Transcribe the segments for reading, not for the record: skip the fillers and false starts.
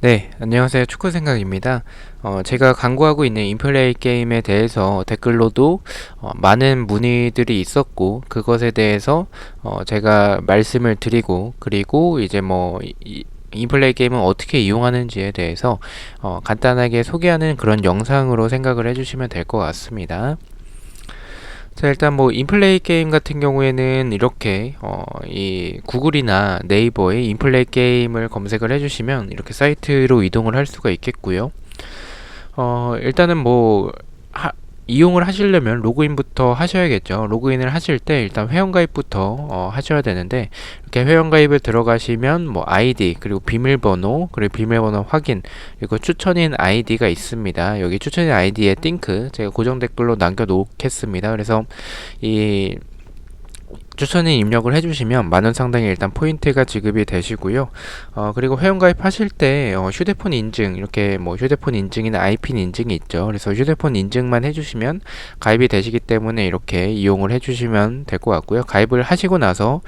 네, 안녕하세요. 축구생각입니다. 제가 광고하고 있는 인플레이 게임에 대해서 댓글로도 많은 문의들이 있었고, 그것에 대해서 제가 말씀을 드리고, 그리고 이제 뭐, 인플레이 게임은 어떻게 이용하는지에 대해서 간단하게 소개하는 그런 영상으로 생각을 해주시면 될 것 같습니다. 자, 일단 뭐 인플레이 게임 같은 경우에는 이렇게 이 구글이나 네이버에 인플레이 게임을 검색을 해주시면 이렇게 사이트로 이동을 할 수가 있겠고요. 일단은 뭐 이용을 하시려면 로그인부터 하셔야겠죠. 로그인을 하실 때 일단 회원가입부터 하셔야 되는데, 이렇게 회원가입을 들어가시면 뭐 아이디 그리고 비밀번호 그리고 비밀번호 확인 그리고 추천인 아이디가 있습니다. 여기 추천인 아이디에 띵크 제가 고정 댓글로 남겨 놓겠습니다. 그래서 이 추천인 입력을 해주시면 만원 상당의 일단 포인트가 지급이 되시고요. 그리고 회원가입 하실 때 휴대폰 인증, 이렇게 뭐 휴대폰 인증이나 아이핀 인증이 있죠. 그래서 휴대폰 인증만 해주시면 가입이 되시기 때문에 이렇게 이용을 해주시면 될 것 같고요. 가입을 하시고 나서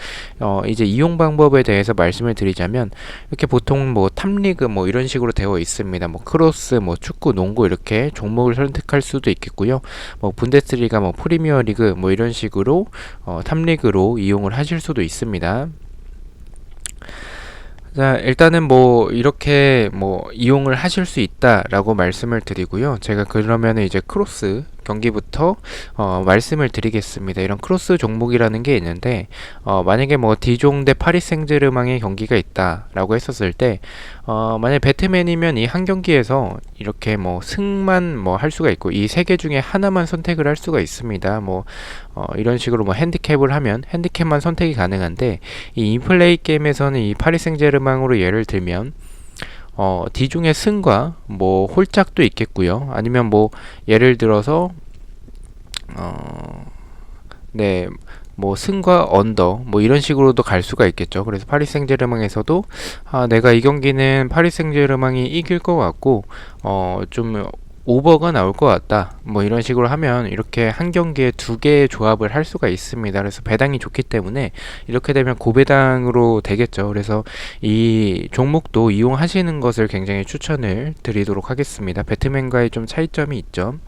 이제 이용 방법에 대해서 말씀을 드리자면, 이렇게 보통 뭐 탑리그 뭐 이런 식으로 되어 있습니다. 뭐 크로스, 뭐 축구, 농구 이렇게 종목을 선택할 수도 있겠고요. 뭐 분데스리가, 뭐 프리미어리그 뭐 이런 식으로 탑리그로 이용을 하실 수도 있습니다. 자, 일단은 뭐 이렇게 뭐 이용을 하실 수 있다라고 말씀을 드리고요. 제가 그러면 이제 크로스 경기부터 말씀을 드리겠습니다. 이런 크로스 종목이라는 게 있는데, 만약에 뭐 디종 대 파리 생제르맹의 경기가 있다라고 했었을 때, 만약에 배트맨이면 이 한 경기에서 이렇게 뭐 승만 뭐 할 수가 있고, 이 세 개 중에 하나만 선택을 할 수가 있습니다. 뭐 이런 식으로 뭐 핸디캡을 하면 핸디캡만 선택이 가능한데, 이 인플레이 게임에서는 이 파리 생제르맹으로 예를 들면 디중의 승과 뭐 홀짝도 있겠고요. 아니면 뭐 예를 들어서 네, 뭐 승과 언더 뭐 이런 식으로도 갈 수가 있겠죠. 그래서 파리 생제르맹에서도 내가 이 경기는 파리 생제르맹이 이길 것 같고 좀 오버가 나올 것 같다, 뭐 이런 식으로 하면 이렇게 한 경기에 두 개의 조합을 할 수가 있습니다. 그래서 배당이 좋기 때문에 이렇게 되면 고배당으로 되겠죠. 그래서 이 종목도 이용하시는 것을 굉장히 추천을 드리도록 하겠습니다. 배트맨과의 좀 차이점이 있죠.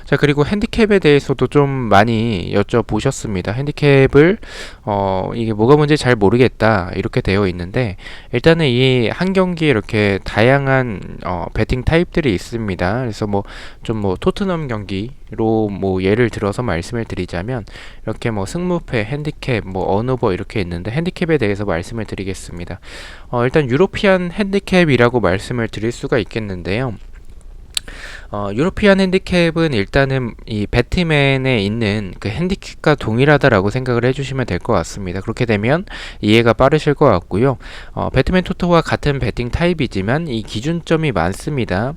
자, 그리고 핸디캡에 대해서도 좀 많이 여쭤보셨습니다. 핸디캡을 이게 뭐가 뭔지 잘 모르겠다 이렇게 되어 있는데, 일단은 이 한 경기에 이렇게 다양한 배팅 타입들이 있습니다. 그래서 뭐 좀 뭐 토트넘 경기로 뭐 예를 들어서 말씀을 드리자면, 이렇게 뭐 승무패, 핸디캡, 뭐 언오버 이렇게 있는데, 핸디캡에 대해서 말씀을 드리겠습니다. 일단 유로피안 핸디캡이라고 말씀을 드릴 수가 있겠는데요. 유로피안 핸디캡은 일단은 이 배트맨에 있는 그 핸디캡과 동일하다라고 생각을 해주시면 될 것 같습니다. 그렇게 되면 이해가 빠르실 것 같고요. 배트맨 토토와 같은 배팅 타입이지만 이 기준점이 많습니다.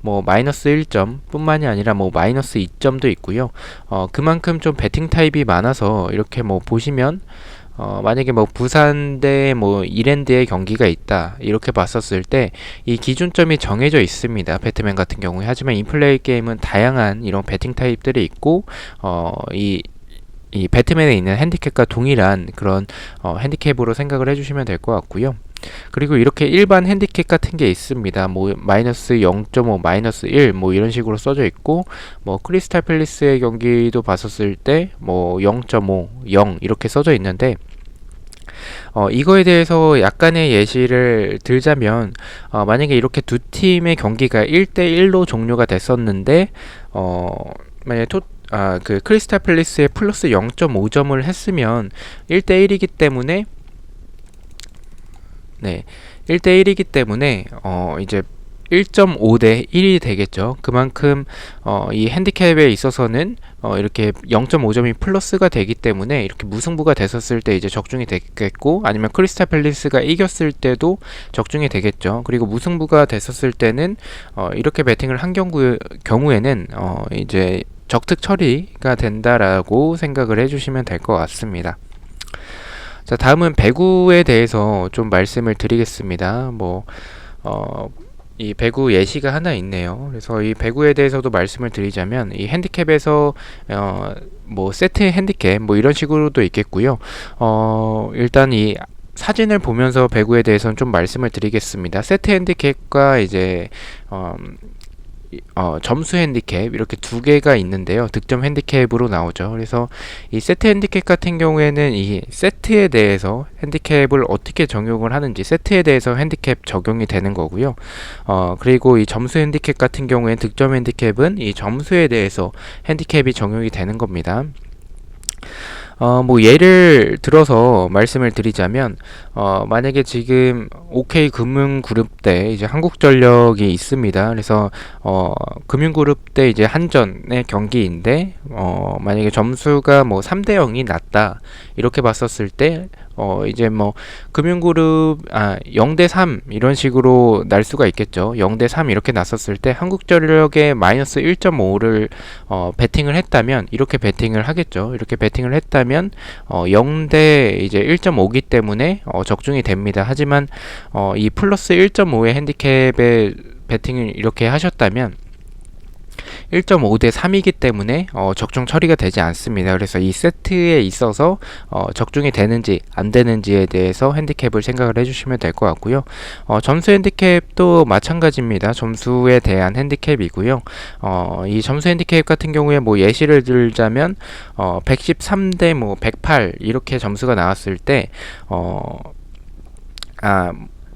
뭐 마이너스 1점 뿐만이 아니라 뭐 마이너스 2점도 있고요. 그만큼 좀 배팅 타입이 많아서 이렇게 뭐 보시면 만약에 뭐 부산 대 뭐 이랜드의 경기가 있다 이렇게 봤었을 때 이 기준점이 정해져 있습니다. 배트맨 같은 경우에. 하지만 인플레이 게임은 다양한 이런 배팅 타입들이 있고 이 배트맨에 있는 핸디캡과 동일한 그런 핸디캡으로 생각을 해주시면 될 것 같고요. 그리고 이렇게 일반 핸디캡 같은 게 있습니다. 뭐 마이너스 0.5, 마이너스 1, 뭐 이런 식으로 써져 있고, 뭐 크리스탈 팰리스의 경기도 봤었을 때 뭐 0.5, 0 이렇게 써져 있는데, 이거에 대해서 약간의 예시를 들자면, 만약에 이렇게 두 팀의 경기가 1대1로 종료가 됐었는데, 만약에 그 크리스탈 팰리스에 플러스 0.5점을 했으면 1대1이기 때문에, 네, 1대1이기 때문에 이제 1.5 대 1이 되겠죠. 그만큼 이 핸디캡에 있어서는 이렇게 0.5점이 플러스가 되기 때문에 이렇게 무승부가 됐었을 때 이제 적중이 되겠고, 아니면 크리스탈 팰리스가 이겼을 때도 적중이 되겠죠. 그리고 무승부가 됐었을 때는 이렇게 배팅을 한 경우에는 이제 적특 처리가 된다라고 생각을 해주시면 될 것 같습니다. 자, 다음은 배구에 대해서 좀 말씀을 드리겠습니다. 이 배구 예시가 하나 있네요. 그래서 이 배구에 대해서도 말씀을 드리자면, 이 핸디캡에서 뭐 세트 핸디캡 뭐 이런 식으로도 있겠고요. 일단 이 사진을 보면서 배구에 대해서는 좀 말씀을 드리겠습니다. 세트 핸디캡과 이제 점수 핸디캡 이렇게 두 개가 있는데요. 득점 핸디캡으로 나오죠. 그래서 이 세트 핸디캡 같은 경우에는 이 세트에 대해서 핸디캡을 어떻게 적용을 하는지 세트에 대해서 핸디캡 적용이 되는 거고요. 그리고 이 점수 핸디캡 같은 경우에는 득점 핸디캡은 이 점수에 대해서 핸디캡이 적용이 되는 겁니다. 뭐 예를 들어서 말씀을 드리자면 만약에 지금 OK금융그룹 때 이제 한국전력이 있습니다. 그래서 금융그룹 때 이제 한전의 경기인데 만약에 점수가 뭐 3대 0이 났다 이렇게 봤었을 때 이제 뭐 금융그룹 0대 3 이런 식으로 날 수가 있겠죠. 0대 3 이렇게 났었을 때 한국전력에 마이너스 1.5를 베팅을 했다면 이렇게 베팅을 하겠죠. 이렇게 베팅을 했다면 0대 이제 1.5기 때문에 적중이 됩니다. 하지만 이 플러스 1.5의 핸디캡에 베팅을 이렇게 하셨다면 1.5대 3이기 때문에 적중 처리가 되지 않습니다. 그래서 이 세트에 있어서 적중이 되는지 안 되는지에 대해서 핸디캡을 생각을 해주시면 될 것 같고요. 점수 핸디캡도 마찬가지입니다. 점수에 대한 핸디캡이고요. 이 점수 핸디캡 같은 경우에 뭐 예시를 들자면 113대 뭐 108 이렇게 점수가 나왔을 때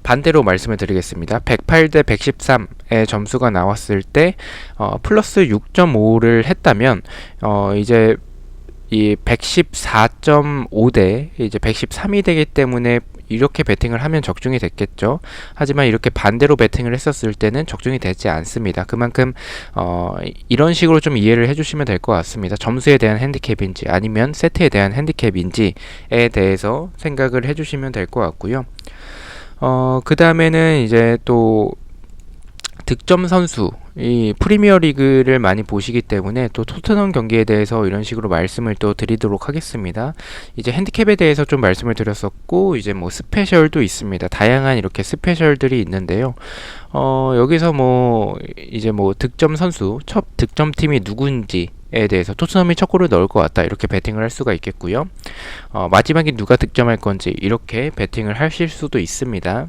반대로 말씀을 드리겠습니다. 108대 113의 점수가 나왔을 때 플러스 6.5를 했다면 이제 이 114.5대 이제 113이 되기 때문에 이렇게 베팅을 하면 적중이 됐겠죠. 하지만 이렇게 반대로 베팅을 했었을 때는 적중이 되지 않습니다. 그만큼 이런 식으로 좀 이해를 해주시면 될 것 같습니다. 점수에 대한 핸디캡인지 아니면 세트에 대한 핸디캡인지에 대해서 생각을 해주시면 될 것 같고요. 그 다음에는 이제 또 득점 선수, 이 프리미어 리그를 많이 보시기 때문에 또 토트넘 경기에 대해서 이런 식으로 말씀을 또 드리도록 하겠습니다. 이제 핸디캡에 대해서 좀 말씀을 드렸었고, 이제 뭐 스페셜도 있습니다. 다양한 이렇게 스페셜들이 있는데요. 여기서 뭐 이제 뭐 득점 선수, 첫 득점팀이 누군지 에 대해서 토트넘이 첫 골을 넣을 것 같다 이렇게 베팅을 할 수가 있겠고요. 마지막에 누가 득점할 건지 이렇게 베팅을 하실 수도 있습니다.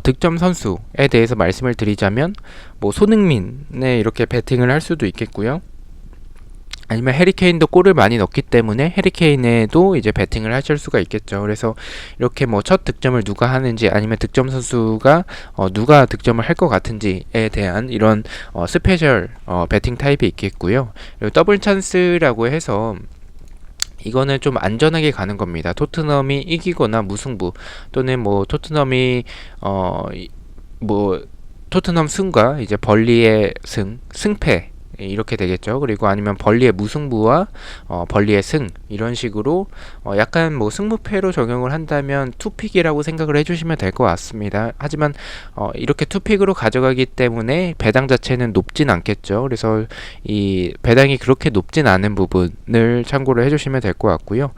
득점 선수에 대해서 말씀을 드리자면 뭐 손흥민에 이렇게 베팅을 할 수도 있겠고요. 아니면 해리케인도 골을 많이 넣기 때문에 해리케인에도 이제 베팅을 하실 수가 있겠죠. 그래서 이렇게 뭐 첫 득점을 누가 하는지 아니면 득점 선수가 누가 득점을 할 것 같은지에 대한 이런 스페셜 베팅 타입이 있겠고요. 그리고 더블 찬스라고 해서 이거는 좀 안전하게 가는 겁니다. 토트넘이 이기거나 무승부 또는 뭐 토트넘이 뭐 토트넘 승과 이제 벌리의 승패 이렇게 되겠죠. 그리고 아니면 벌리의 무승부와 벌리의 승 이런 식으로 약간 뭐 승무패로 적용을 한다면 투픽이라고 생각을 해주시면 될 것 같습니다. 하지만 이렇게 투픽으로 가져가기 때문에 배당 자체는 높진 않겠죠. 그래서 이 배당이 그렇게 높진 않은 부분을 참고를 해주시면 될 것 같고요.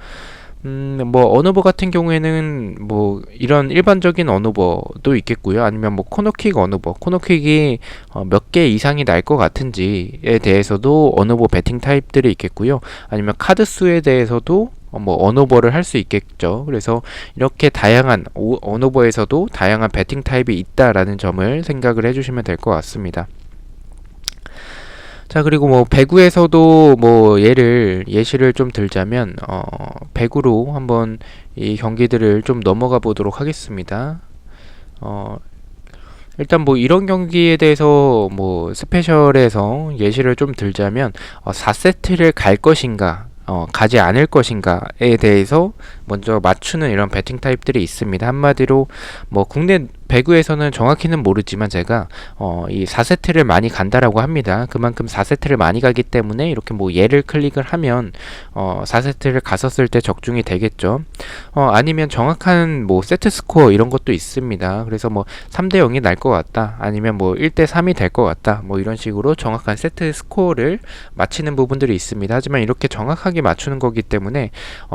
뭐 언오버 같은 경우에는 뭐 이런 일반적인 언오버도 있겠고요. 아니면 뭐 코너킥 언오버, 코너킥이 몇 개 이상이 날 것 같은지에 대해서도 언오버 베팅 타입들이 있겠고요. 아니면 카드 수에 대해서도 뭐 언오버를 할 수 있겠죠. 그래서 이렇게 다양한 언오버에서도 다양한 베팅 타입이 있다라는 점을 생각을 해주시면 될 것 같습니다. 자, 그리고 뭐 배구에서도 뭐 예시를 좀 들자면 배구로 한번 이 경기들을 좀 넘어가 보도록 하겠습니다. 일단 뭐 이런 경기에 대해서 뭐 스페셜에서 예시를 좀 들자면 4세트를 갈 것인가 가지 않을 것인가에 대해서 먼저 맞추는 이런 배팅 타입들이 있습니다. 한마디로 뭐 국내 배구에서는 정확히는 모르지만 제가 이 4세트를 많이 간다라고 합니다. 그만큼 4세트를 많이 가기 때문에 이렇게 뭐 예를 클릭을 하면 4세트를 갔었을 때 적중이 되겠죠. 아니면 정확한 뭐 세트 스코어 이런 것도 있습니다. 그래서 뭐 3대 0이 날 것 같다. 아니면 뭐 1대 3이 될 것 같다. 뭐 이런 식으로 정확한 세트 스코어를 맞히는 부분들이 있습니다. 하지만 이렇게 정확하게 맞추는 거기 때문에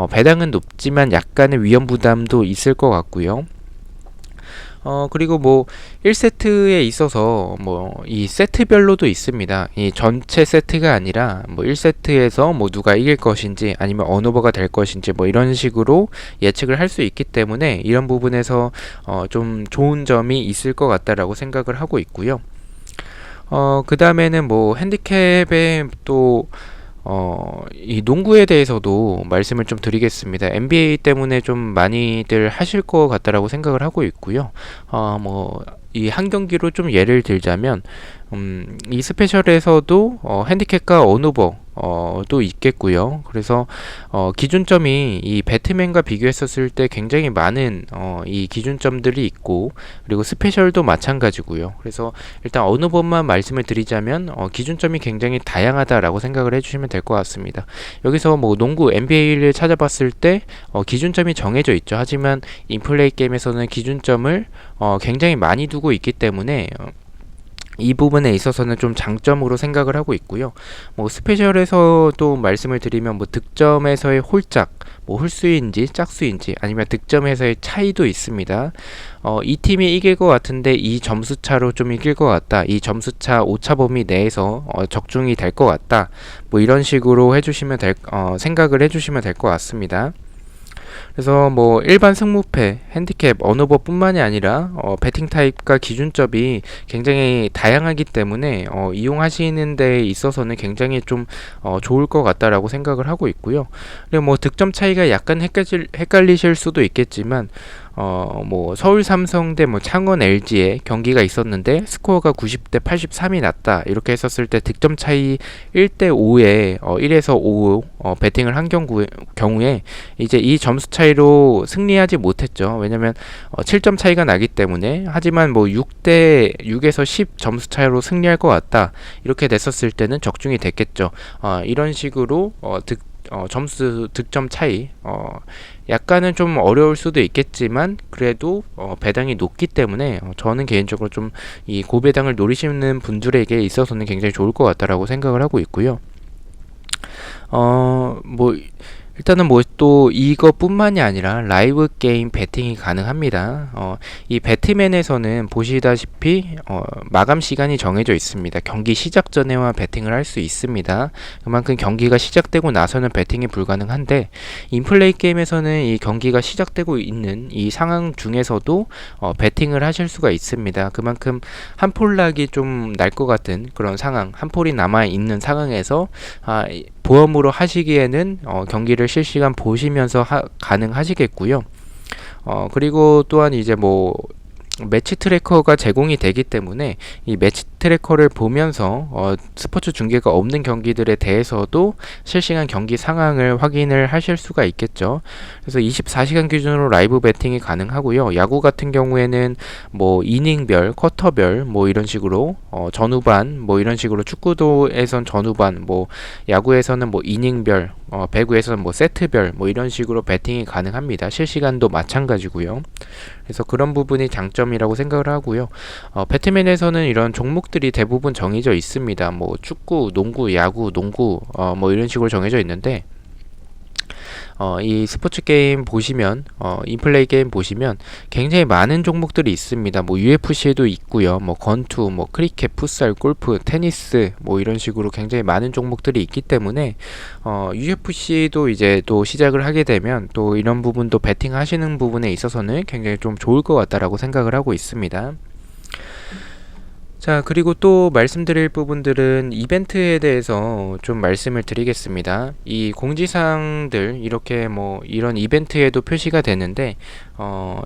배당은 높지만 약간의 위험 부담도 있을 것 같고요. 그리고 뭐 1세트에 있어서 뭐 이 세트별로도 있습니다. 이 전체 세트가 아니라 뭐 1세트에서 뭐 누가 이길 것인지 아니면 언오버가 될 것인지 뭐 이런 식으로 예측을 할 수 있기 때문에 이런 부분에서 좀 좋은 점이 있을 것 같다라고 생각을 하고 있고요. 그 다음에는 뭐 핸디캡에 또 이 농구에 대해서도 말씀을 좀 드리겠습니다. NBA 때문에 좀 많이들 하실 것 같다라고 생각을 하고 있고요. 뭐, 이 한 경기로 좀 예를 들자면, 이 스페셜에서도 핸디캡과 언오버 도 있겠고요. 그래서 기준점이 이 배트맨과 비교했었을 때 굉장히 많은 이 기준점들이 있고, 그리고 스페셜도 마찬가지고요. 그래서 일단 어느 번만 말씀을 드리자면 기준점이 굉장히 다양하다라고 생각을 해주시면 될 것 같습니다. 여기서 뭐 농구 NBA를 찾아봤을 때 기준점이 정해져 있죠. 하지만 인플레이 게임에서는 기준점을 굉장히 많이 두고 있기 때문에 이 부분에 있어서는 좀 장점으로 생각을 하고 있고요. 뭐 스페셜에서도 말씀을 드리면 뭐 득점에서의 홀짝, 뭐 홀수인지 짝수인지 아니면 득점에서의 차이도 있습니다. 이 팀이 이길 것 같은데 이 점수차로 좀 이길 것 같다. 이 점수차 오차 범위 내에서 적중이 될 것 같다. 뭐 이런 식으로 해주시면 생각을 해주시면 될 것 같습니다. 그래서 뭐 일반 승무패, 핸디캡, 언오버뿐만이 아니라 배팅 타입과 기준점이 굉장히 다양하기 때문에 이용하시는 데 있어서는 굉장히 좀 좋을 것 같다라고 생각을 하고 있고요. 그리고 뭐 득점 차이가 약간 헷갈리실 수도 있겠지만 뭐 서울 삼성대 뭐 창원 LG의 경기가 있었는데 스코어가 90대 83이 났다. 이렇게 했었을 때 득점 차이 1대 5에 1에서 5 배팅을 한 경우에 이제 이 점수 차이로 승리하지 못했죠. 왜냐면 7점 차이가 나기 때문에. 하지만 뭐 6대 6에서 10 점수 차이로 승리할 것 같다. 이렇게 됐었을 때는 적중이 됐겠죠. 이런 식으로 점수 득점 차이 약간은 좀 어려울 수도 있겠지만 그래도 배당이 높기 때문에 저는 개인적으로 좀 이 고배당을 노리시는 분들에게 있어서는 굉장히 좋을 것 같다라고 생각을 하고 있고요. 뭐 일단은 뭐 또 이것뿐만이 아니라 라이브 게임 배팅이 가능합니다. 이 배트맨에서는 보시다시피 마감 시간이 정해져 있습니다. 경기 시작 전에만 배팅을 할 수 있습니다. 그만큼 경기가 시작되고 나서는 배팅이 불가능한데 인플레이 게임에서는 이 경기가 시작되고 있는 이 상황 중에서도 배팅을 하실 수가 있습니다. 그만큼 한 폴락이 좀 날 것 같은 그런 상황, 한 폴이 남아 있는 상황에서 보험으로 하시기에는 경기를 실시간 보시면서 가능하시겠고요. 그리고 또한 이제 뭐 매치 트래커가 제공이 되기 때문에 이 매치 트래커를 보면서 스포츠 중계가 없는 경기들에 대해서도 실시간 경기 상황을 확인을 하실 수가 있겠죠. 그래서 24시간 기준으로 라이브 배팅이 가능하고요. 야구 같은 경우에는 뭐 이닝별, 쿼터별 뭐 이런 식으로 전후반 뭐 이런 식으로 축구도에선 전후반 뭐 야구에서는 뭐 이닝별 배구에서는 뭐 세트별 뭐 이런 식으로 배팅이 가능합니다. 실시간도 마찬가지고요. 그래서 그런 부분이 장점이라고 생각을 하고요. 배트맨에서는 이런 종목들이 대부분 정해져 있습니다. 뭐 축구, 농구, 야구, 농구 뭐 이런 식으로 정해져 있는데 이 스포츠 게임 보시면 인플레이 게임 보시면 굉장히 많은 종목들이 있습니다. 뭐 UFC에도 있고요. 뭐 권투, 뭐 크리켓, 풋살, 골프, 테니스 뭐 이런 식으로 굉장히 많은 종목들이 있기 때문에 UFC도 이제 또 시작을 하게 되면 또 이런 부분도 배팅 하시는 부분에 있어서는 굉장히 좀 좋을 것 같다라고 생각을 하고 있습니다. 자, 그리고 또 말씀드릴 부분들은 이벤트에 대해서 좀 말씀을 드리겠습니다. 이 공지사항들 이렇게 뭐 이런 이벤트에도 표시가 되는데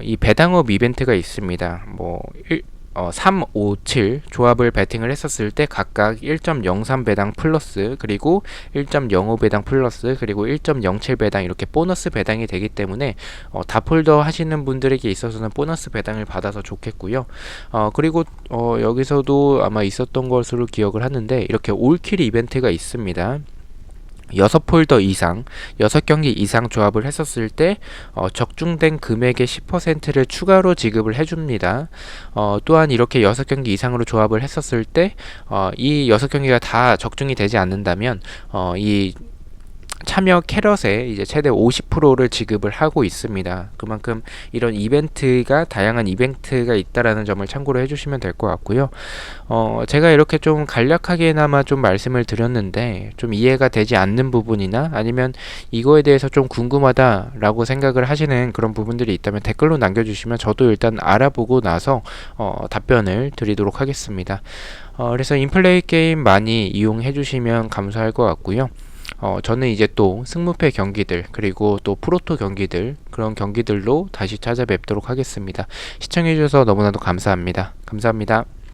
이 배당업 이벤트가 있습니다. 뭐 3, 5, 7 조합을 배팅을 했었을 때 각각 1.03 배당 플러스 그리고 1.05 배당 플러스 그리고 1.07 배당 이렇게 보너스 배당이 되기 때문에 다폴더 하시는 분들에게 있어서는 보너스 배당을 받아서 좋겠고요. 그리고 여기서도 아마 있었던 것으로 기억을 하는데 이렇게 올킬 이벤트가 있습니다. 6폴더 이상, 6경기 이상 조합을 했었을 때 적중된 금액의 10%를 추가로 지급을 해줍니다. 또한 이렇게 6경기 이상으로 조합을 했었을 때 이 6경기가 다 적중이 되지 않는다면 이 참여 캐럿에 이제 최대 50%를 지급을 하고 있습니다. 그만큼 이런 이벤트가 다양한 이벤트가 있다라는 점을 참고로 해주시면 될 것 같고요. 제가 이렇게 좀 간략하게나마 좀 말씀을 드렸는데 좀 이해가 되지 않는 부분이나 아니면 이거에 대해서 좀 궁금하다라고 생각을 하시는 그런 부분들이 있다면 댓글로 남겨주시면 저도 일단 알아보고 나서 답변을 드리도록 하겠습니다. 그래서 인플레이 게임 많이 이용해 주시면 감사할 것 같고요. 저는 이제 또 승무패 경기들 그리고 또 프로토 경기들 그런 경기들로 다시 찾아뵙도록 하겠습니다. 시청해 주셔서 너무나도 감사합니다. 감사합니다.